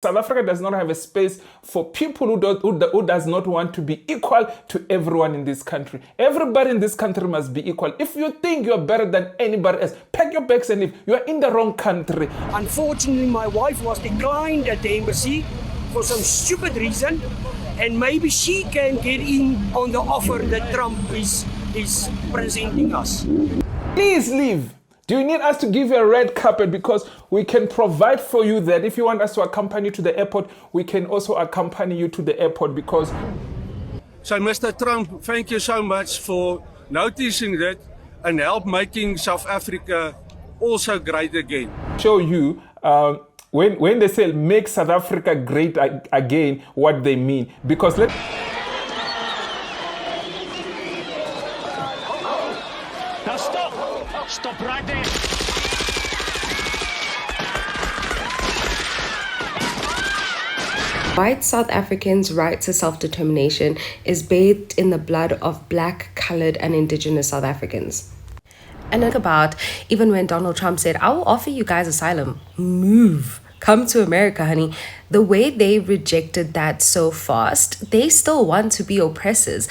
South Africa does not have a space for people who does not want to be equal to everyone in this country. Everybody in this country must be equal. If you think you're better than anybody else, pack your bags and leave. You are in the wrong country. Unfortunately, my wife was declined at the embassy for some stupid reason, and maybe she can get in on the offer that Trump is presenting us. Please leave. Do you need us to give you a red carpet? Because we can provide for you that. If you want us to accompany you to the airport, we can also accompany you to the airport because... So, Mr. Trump, thank you so much for noticing that and help making South Africa also great again. Show you when they say make South Africa great again, what they mean. Because Now stop! Stop right there! White South Africans' right to self-determination is bathed in the blood of black, colored, and indigenous South Africans. And think about even when Donald Trump said, I will offer you guys asylum. Move. Come to America, honey. The way they rejected that so fast, they still want to be oppressors.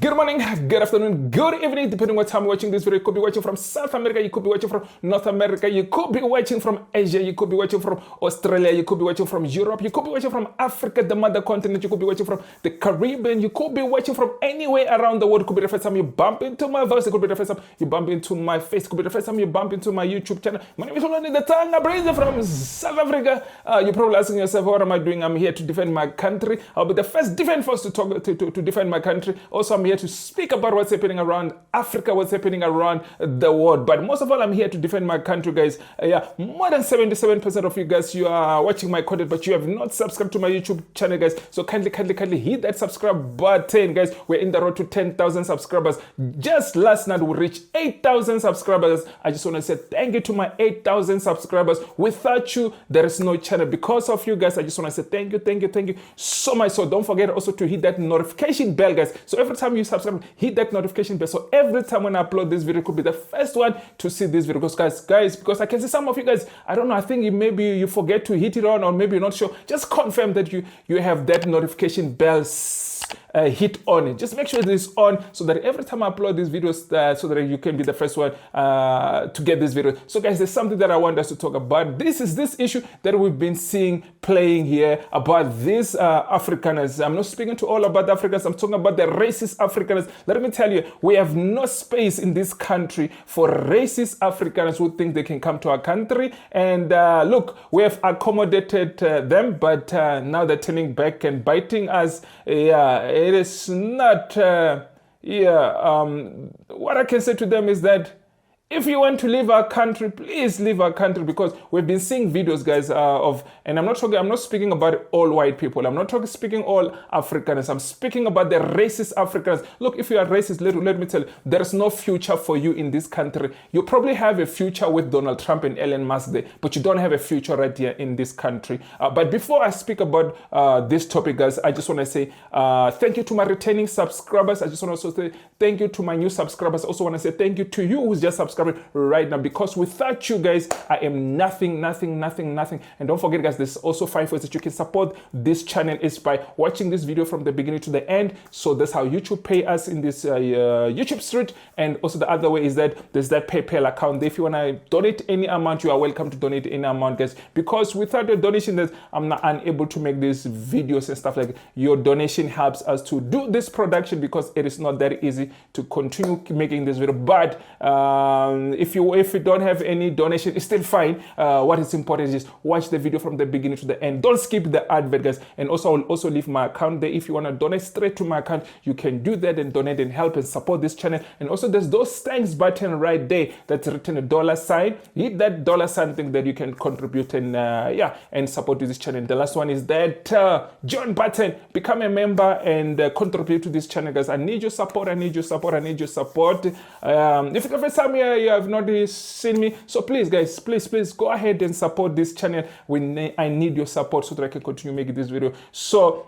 Good morning, good afternoon, good evening, depending on what time you're watching this video. You could be watching from South America, you could be watching from North America, you could be watching from Asia, you could be watching from Australia, you could be watching from Europe, you could be watching from Africa, the mother continent, you could be watching from the Caribbean, you could be watching from anywhere around the world. It could be the first time you bump into my voice, it could be the first time you bump into my face, it could be the first time you bump into my YouTube channel. My name is Hlulani, the Tsonga Brazen from South Africa. You're probably asking yourself, what am I doing? I'm here to defend my country. I'll be the first defense force to defend my country. Also, I'm here to speak about what's happening around Africa, what's happening around the world. But most of all, I'm here to defend my country, guys. More than 77% of you guys, you are watching my content, but you have not subscribed to my YouTube channel, guys. So kindly hit that subscribe button, guys. We're in the road to 10,000 subscribers. Just last night, we reached 8,000 subscribers. I just want to say thank you to my 8,000 subscribers. Without you, there is no channel. Because of you guys, I just want to say thank you so much. So don't forget also to hit that notification bell, guys. So every time you subscribe, hit that notification bell, so every time when I upload this video, you could be the first one to see this video. Because guys, because I can see some of you guys, I don't know, I think maybe you forget to hit it on, or maybe you're not sure. Just confirm that you have that notification bell hit on it. Just make sure it is on, so that every time I upload these videos, so that you can be the first one to get this video. So guys, there's something that I want us to talk about. This is this issue that we've been seeing playing here about these Afrikaners. I'm not speaking to all about Africans. I'm talking about the racist Afrikaners. Let me tell you, we have no space in this country for racist Afrikaners who think they can come to our country. And look, we have accommodated them, but now they're turning back and biting us. It is not, what I can say to them is that if you want to leave our country, please leave our country, because we've been seeing videos, guys, and I'm not speaking about all white people. I'm not speaking all Afrikaners. I'm speaking about the racist Afrikaners. Look, if you are racist, let me tell you, there's no future for you in this country. You probably have a future with Donald Trump and Elon Musk there, but you don't have a future right here in this country. But before I speak about this topic, guys, I just want to say thank you to my returning subscribers. I just want to also say thank you to my new subscribers. I also want to say thank you to you who's just subscribed right now, because without you guys, I am nothing. And don't forget, guys, there's also 5 ways that you can support this channel is by watching this video from the beginning to the end. So that's how YouTube pay us in this YouTube street. And also the other way is that there's that PayPal account. If you want to donate any amount, you are welcome to donate any amount, guys, because without the donation, that I'm not unable to make these videos and stuff like that. Your donation helps us to do this production, because it is not that easy to continue making this video. But if you don't have any donation, it's still fine. What is important is watch the video from the beginning to the end. Don't skip the advert, guys. And also, I'll also leave my account there. If you want to donate straight to my account, you can do that and donate and help and support this channel. And also, there's those thanks button right there that's written $. Hit that $sign thing that you can contribute and and support this channel. The last one is that join button. Become a member and contribute to this channel, guys. I need your support. If it's the first time you have not seen me, so please, guys, please go ahead and support this channel. I need your support so that I can continue making this video. So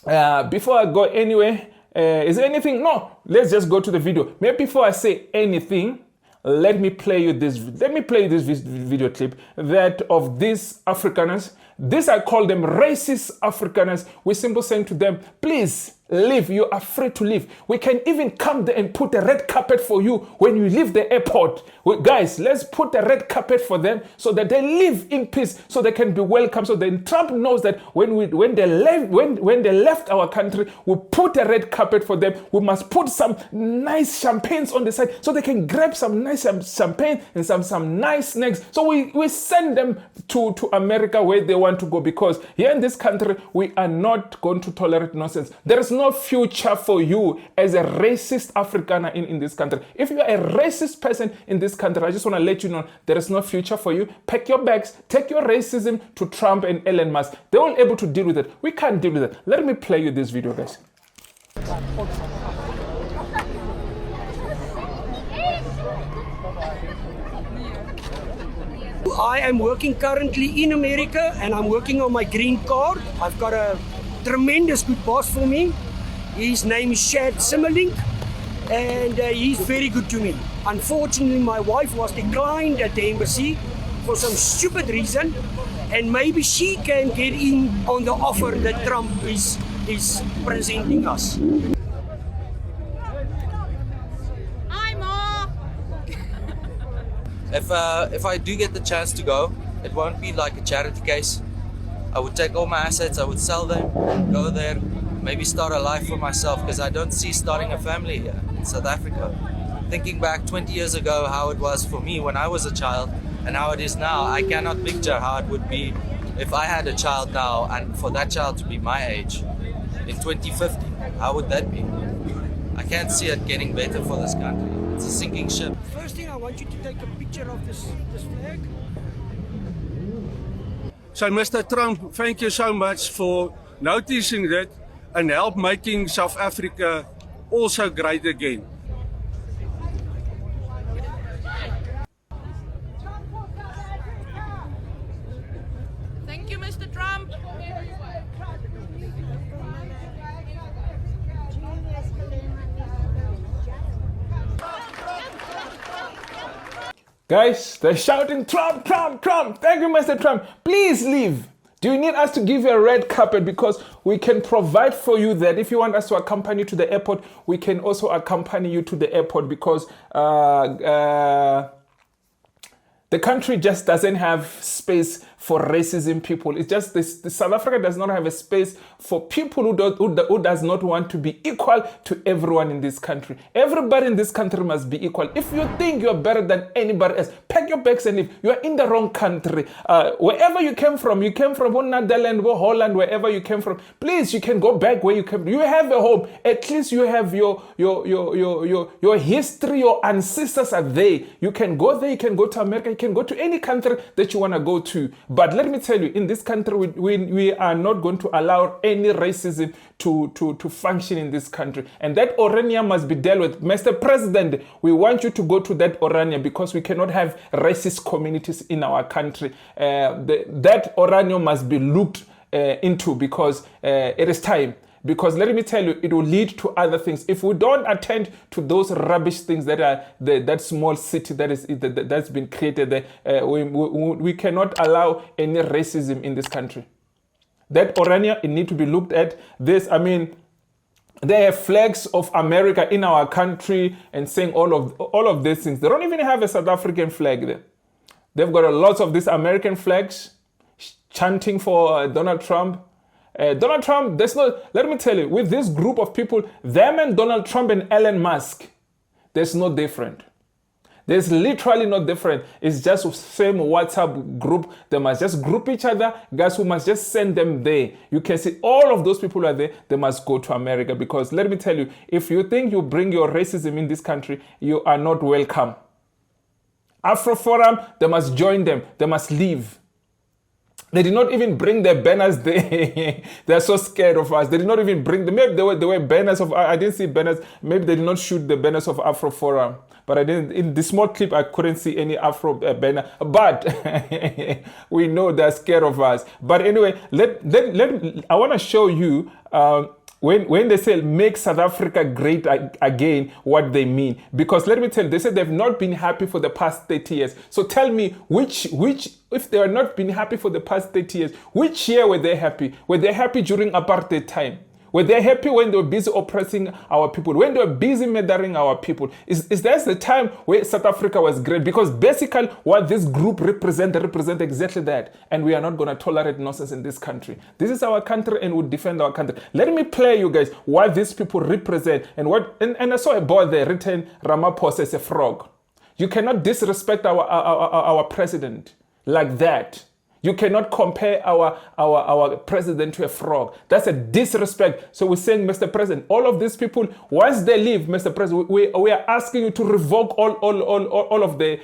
before I go anywhere, is there anything? No, let's just go to the video. Maybe before I say anything, let me play you this video clip that of these Afrikaners. This, I call them racist Afrikaners. We simply saying to them, please leave. You are free to leave. We can even come there and put a red carpet for you when you leave the airport. Guys, let's put a red carpet for them so that they live in peace, so they can be welcome. So then Trump knows that when they left our country, we put a red carpet for them. We must put some nice champagnes on the side so they can grab some nice champagne and some nice snacks. So we send them to America where they want to go, because here in this country we are not going to tolerate nonsense. There is no future for you as a racist Afrikaner in this country. If you are a racist person in this country, I just want to let you know there is no future for you. Pack your bags, take your racism to Trump and Elon Musk. They won't be able to deal with it. We can't deal with it. Let me play you this video, guys. I am working currently in America and I'm working on my green card. I've got a tremendous good boss for me. His name is Shad Simmerlink, and he's very good to me. Unfortunately, my wife was declined at the embassy for some stupid reason, and maybe she can get in on the offer that Trump is presenting us. If I do get the chance to go, it won't be like a charity case. I would take all my assets, I would sell them, go there, maybe start a life for myself, because I don't see starting a family here in South Africa. Thinking back 20 years ago how it was for me when I was a child and how it is now, I cannot picture how it would be if I had a child now and for that child to be my age in 2050. How would that be? I can't see it getting better for this country. It's a sinking ship. First thing, I want you to take a picture of this flag. So Mr. Trump, thank you so much for noticing that and help making South Africa also great again. Thank you, Mr. Trump. Guys, they're shouting, Trump, Trump, Trump. Thank you, Mr. Trump. Please leave. Do you need us to give you a red carpet? Because we can provide for you that. If you want us to accompany you to the airport, we can also accompany you to the airport, because the country just doesn't have space for racism people. It's just this, South Africa does not have a space for people who does not want to be equal to everyone in this country. Everybody in this country must be equal. If you think you're better than anybody else, pack your bags and leave. You are in the wrong country. Wherever you came from Netherlands, Holland, wherever you came from, please, you can go back where you came from. You have a home. At least you have your history, your ancestors are there. You can go there, you can go to America, you can go to any country that you want to go to. But let me tell you, in this country, we are not going to allow any racism to function in this country. And that Orania must be dealt with. Mr. President, we want you to go to that Orania, because we cannot have racist communities in our country. That Orania must be looked into, because it is time. Because let me tell you, it will lead to other things. If we don't attend to those rubbish things that are that small city that's been created there, we cannot allow any racism in this country. That Orania, it need to be looked at. They have flags of America in our country and saying all of these things. They don't even have a South African flag there. They've got a lot of these American flags chanting for Donald Trump. Donald Trump, let me tell you, with this group of people, them and Donald Trump and Elon Musk, there's no different. There's literally no different. It's just the same WhatsApp group. They must just group each other. Guys, we must just send them there. You can see all of those people are there. They must go to America, because let me tell you, if you think you bring your racism in this country, you are not welcome. Afro Forum, they must join them. They must leave. They did not even bring their banners there. They're so scared of us. They did not even bring them. Maybe they were banners of, I didn't see banners. Maybe they did not shoot the banners of Afro Forum. But I didn't, in the small clip, I couldn't see any Afro banner. But we know they're scared of us. But anyway, I want to show you when they say make South Africa great again, what they mean. Because let me tell you, they said they've not been happy for the past 30 years. So tell me, which if they are not been happy for the past 30 years, which year were they happy? Were they happy during apartheid time? Were they happy when they were busy oppressing our people? When they were busy murdering our people? Is that the time where South Africa was great? Because basically what this group represent exactly that. And we are not going to tolerate nonsense in this country. This is our country and we defend our country. Let me play you guys what these people represent. And I saw a board there written Ramaphosa as a frog. You cannot disrespect our president like that. You cannot compare our president to a frog. That's a disrespect. So we're saying, Mr. President, all of these people, once they leave, Mr. President, we are asking you to revoke all of the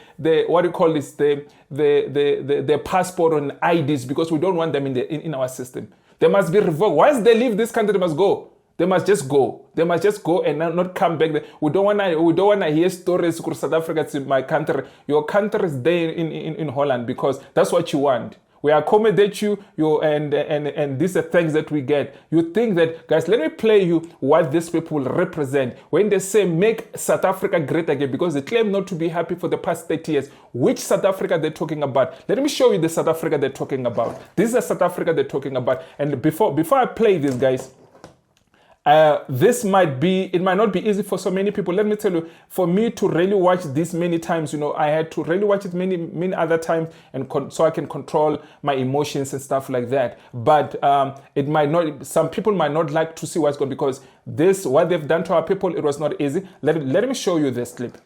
what do you call this, the passport and IDs, because we don't want them in our system. They must be revoked. Once they leave this country, they must go. They must just go. They must just go and not come back. We don't wanna hear stories. South Africa is my country. Your country is there in Holland because that's what you want. We accommodate you, and these are things that we get. You think that, guys, let me play you what these people represent. When they say make South Africa great again, because they claim not to be happy for the past 30 years. Which South Africa they're talking about? Let me show you the South Africa they're talking about. This is the South Africa they're talking about. And before I play this, guys, it might not be easy for so many people. Let me tell you, for me to really watch this many times, I had to really watch it many other times, and so I can control my emotions and stuff like that. But some people might not like to see what's going on, because what they've done to our people, it was not easy. Let me show you this clip.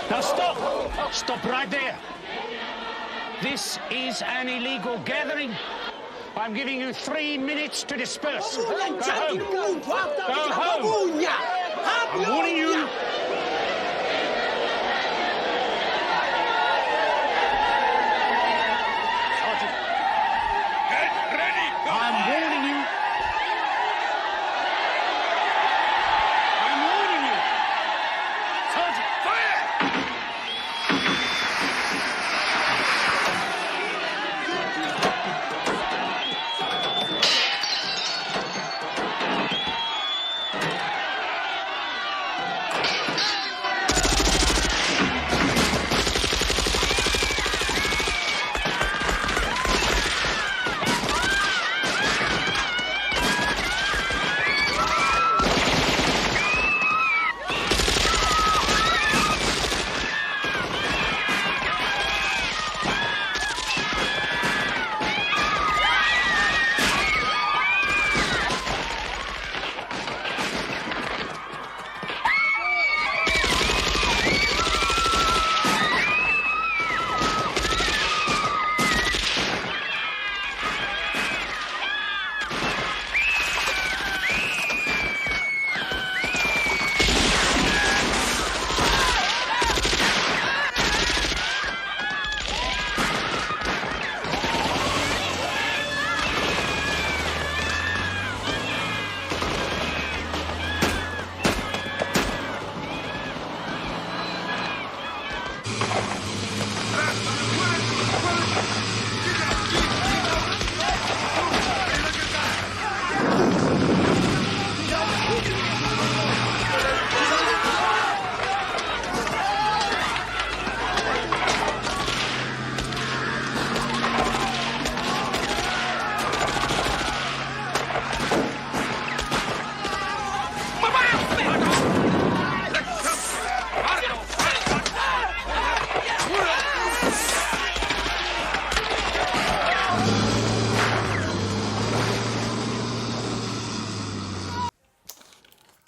Now stop right there. This is an illegal gathering. I'm giving you 3 minutes to disperse. Go home. Go home. I'm warning you. Sergeant. Get ready. I'm warning you. I'm warning you. Sergeant, fire!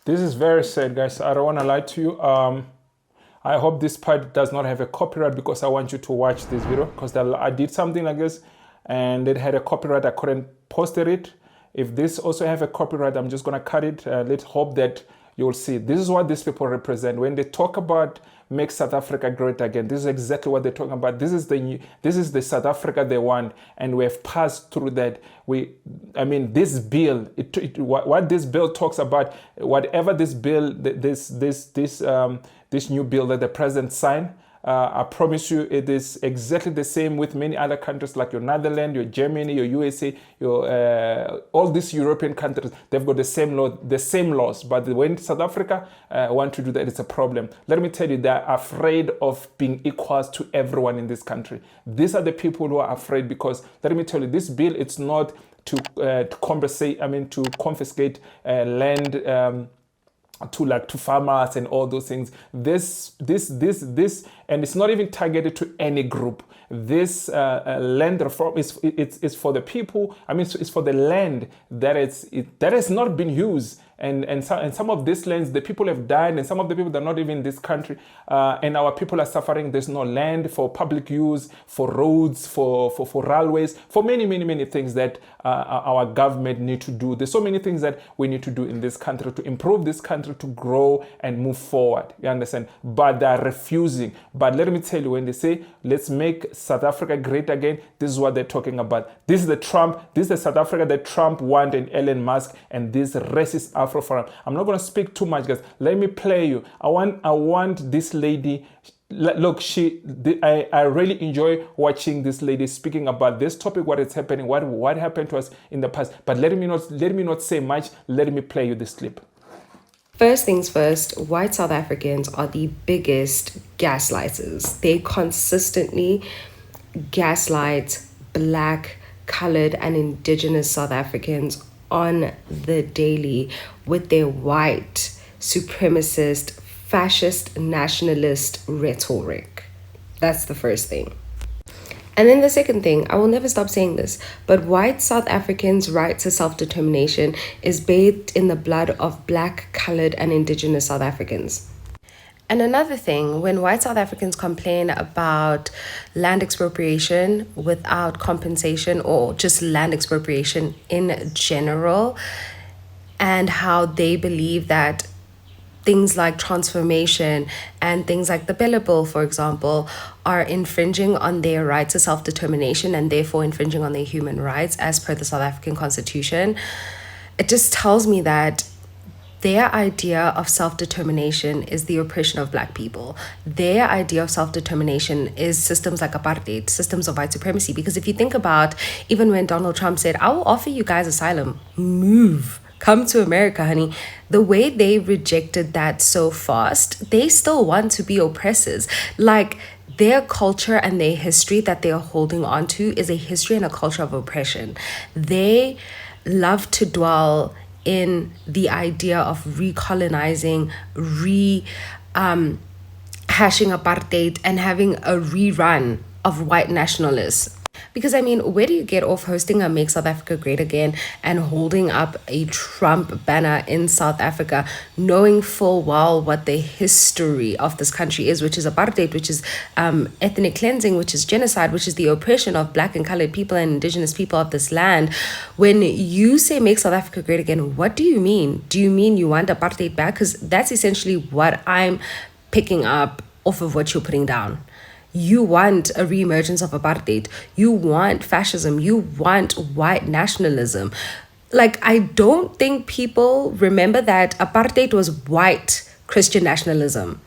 This is very sad, guys. I don't want to lie to you. I hope this part does not have a copyright, because I want you to watch this video, because I did something like this and it had a copyright. I couldn't post it. If this also have a copyright, I'm just going to cut it. Let's hope that you'll see. This is what these people represent. When they talk about make South Africa great again, this is exactly what they're talking about. This is the South Africa they want, and we have passed through that. This bill, what this bill talks about, whatever this bill, this new bill that the president signed, I promise you it is exactly the same with many other countries like your Netherlands, your Germany, your USA, your all these European countries. They've got the same laws. But when South Africa want to do that, it's a problem. Let me tell you, they're afraid of being equals to everyone in this country. These are the people who are afraid, because let me tell you, this bill, it's not to confiscate land to farmers and all those things. This, and it's not even targeted to any group. This land reform is for the people. It's for the land that has not been used. And some of these lands, the people have died, and some of the people that are not even in this country, and our people are suffering. There's no land for public use, for roads, for railways, for many things that our government need to do. There's so many things that we need to do in this country to improve this country, to grow and move forward. You understand? But they're refusing. But let me tell you, when they say, let's make South Africa great again, this is what they're talking about. This is the South Africa that Trump wanted, and Elon Musk, and this racist Afro Forum. I'm not going to speak too much, guys. Let me play you. I want this lady. Look, I really enjoy watching this lady speaking about this topic, what is happening, what happened to us in the past. But let me not say much. Let me play you this clip. First things first, white South Africans are the biggest gaslighters. They consistently gaslight black, colored, and indigenous South Africans on the daily with their white, supremacist, fascist, nationalist rhetoric. That's the first thing. And then the second thing, I will never stop saying this, but white South Africans' right to self-determination is bathed in the blood of black, colored, and indigenous South Africans. And another thing, when white South Africans complain about land expropriation without compensation, or just land expropriation in general, and how they believe that things like transformation and things like the Bella Bill, for example, are infringing on their right to self-determination and therefore infringing on their human rights as per the South African Constitution, it just tells me that their idea of self-determination is the oppression of black people. Their idea of self-determination is systems like apartheid, systems of white supremacy. Because if you think about, even when Donald Trump said, I will offer you guys asylum, come to America, honey. The way they rejected that so fast, they still want to be oppressors. Like, their culture and their history that they are holding on to is a history and a culture of oppression. They love to dwell in the idea of recolonizing, hashing apartheid, and having a rerun of white nationalists. Because, where do you get off hosting a Make South Africa Great Again and holding up a Trump banner in South Africa, knowing full well what the history of this country is, which is apartheid, which is ethnic cleansing, which is genocide, which is the oppression of black and colored people and indigenous people of this land? When you say Make South Africa Great Again, what do you mean? Do you mean you want apartheid back? Because that's essentially what I'm picking up off of what you're putting down. You want a reemergence of apartheid. You want fascism. You want white nationalism. Like, I don't think people remember that apartheid was white Christian nationalism.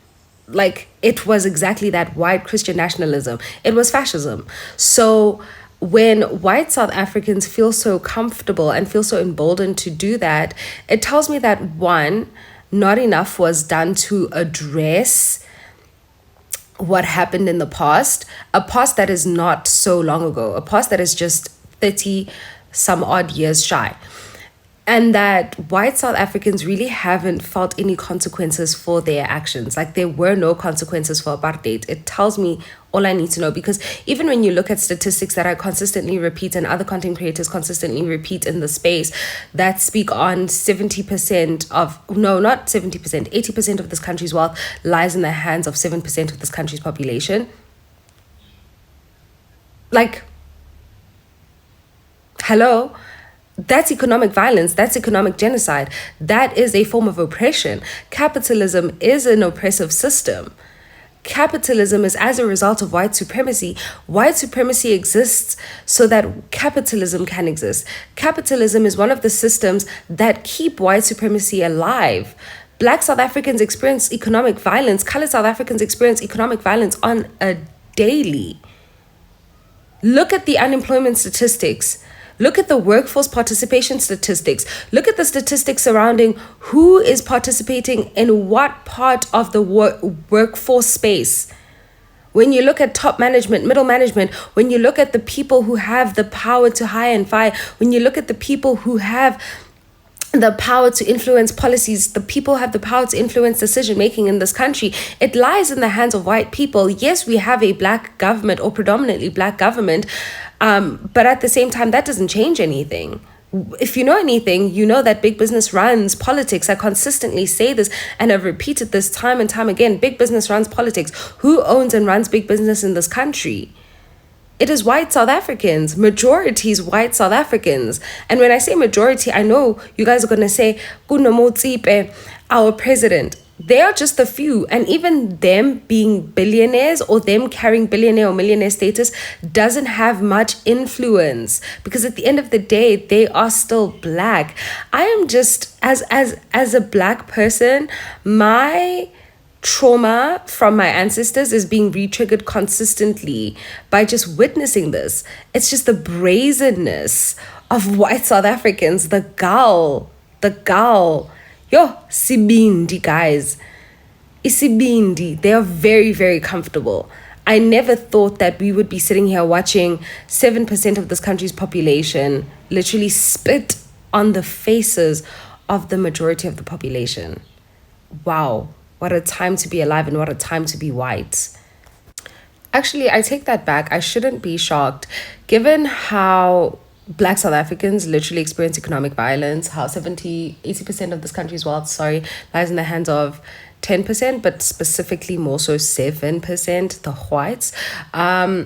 Like, it was exactly that, white Christian nationalism. It was fascism. So when white South Africans feel so comfortable and feel so emboldened to do that, it tells me that, one, not enough was done to address what happened in the past, a past that is not so long ago, a past that is just 30 some odd years shy. And that white South Africans really haven't felt any consequences for their actions. Like, there were no consequences for apartheid. It tells me all I need to know, because even when you look at statistics that I consistently repeat and other content creators consistently repeat in the space that speak on 70% of, no, not 70%, 80% of this country's wealth lies in the hands of 7% of this country's population. Like, hello? That's economic violence. That's economic genocide. That is a form of oppression. Capitalism is an oppressive system. Capitalism is as a result of white supremacy. White supremacy exists so that capitalism can exist. Capitalism is one of the systems that keep white supremacy alive. Black South Africans experience economic violence. Colored South Africans experience economic violence on a daily. Look at the unemployment statistics. Look at the workforce participation statistics. Look at the statistics surrounding who is participating in what part of the workforce space. When you look at top management, middle management, when you look at the people who have the power to hire and fire, when you look at the people who have the power to influence policies, the people have the power to influence decision making in this country, it lies in the hands of white people. Yes, we have a black government or predominantly black government, but at the same time, that doesn't change anything. If you know anything, you know that big business runs politics. I consistently say this and I've repeated this time and time again. Big business runs politics. Who owns and runs big business in this country? It is white South Africans. Majority is white South Africans. And when I say majority, I know you guys are going to say, our president. They are just a few. And even them being billionaires or them carrying billionaire or millionaire status doesn't have much influence. Because at the end of the day, they are still black. I am just, as a black person, my trauma from my ancestors is being re-triggered consistently by just witnessing this. It's just the brazenness of white South Africans, the gall. Yo, Sibindi, guys. Isibindi. They are very, very comfortable. I never thought that we would be sitting here watching 7% of this country's population literally spit on the faces of the majority of the population. Wow. What a time to be alive and what a time to be white. Actually, I take that back. I shouldn't be shocked. Given how Black South Africans literally experience economic violence, how 80% of this country's wealth, lies in the hands of 10%, but specifically more so 7%, the whites. I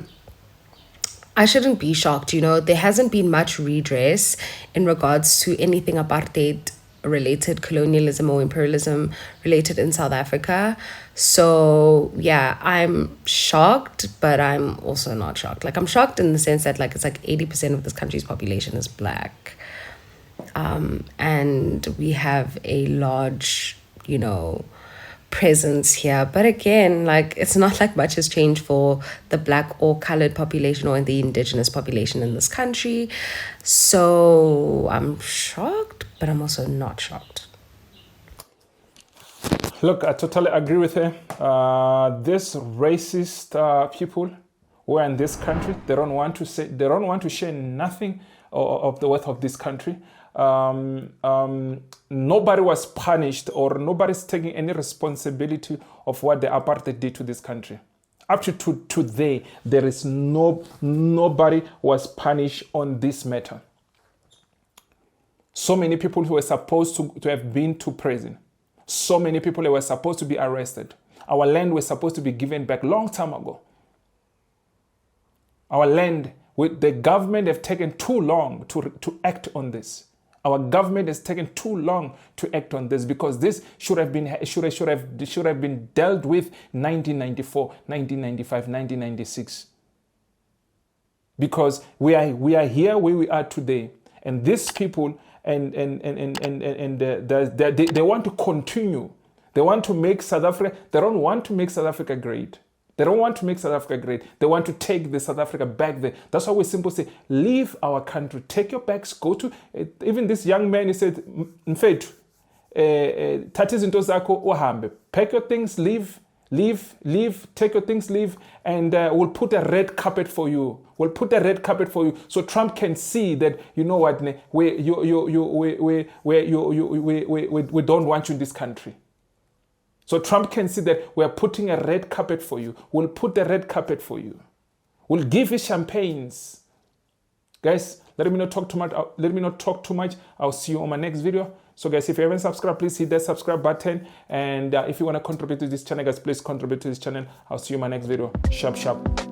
shouldn't be shocked, there hasn't been much redress in regards to anything apartheid related, colonialism or imperialism related in South Africa. So yeah, I'm shocked, but I'm also not shocked. I'm shocked in the sense that it's 80% of this country's population is black, and we have a large presence here. But again, it's not much has changed for the black or colored population or the indigenous population in this country. So I'm shocked, but I'm also not shocked. Look, I totally agree with her. This racist people who are in this country, they don't want to share nothing of the wealth of this country. Nobody was punished or nobody's taking any responsibility of what the apartheid did to this country. Up to today, there is nobody was punished on this matter. So many people who were supposed to have been to prison. So many people who were supposed to be arrested. Our land was supposed to be given back long time ago. Our land, the government have taken too long to act on this. Our government has taken too long to act on this because this should have been dealt with 1994, 1995, 1996. Because we are here where we are today, and these people they want to continue. They want to make South Africa. They don't want to make South Africa great. They don't want to make South Africa great. They want to take the South Africa back there. That's why we simply say, leave our country, take your bags, go to... Even this young man, he said, Mfethu, thatha izinto zakho uhambe. Pack your things, leave, take your things, leave, and we'll put a red carpet for you. We'll put a red carpet for you so Trump can see that, you know what, we don't want you in this country. So Trump can see that we're putting a red carpet for you. We'll put the red carpet for you. We'll give you champagnes. Guys, let me not talk too much. I'll see you on my next video. So guys, if you haven't subscribed, please hit that subscribe button. And if you want to contribute to this channel, guys, please contribute to this channel. I'll see you in my next video. Sharp.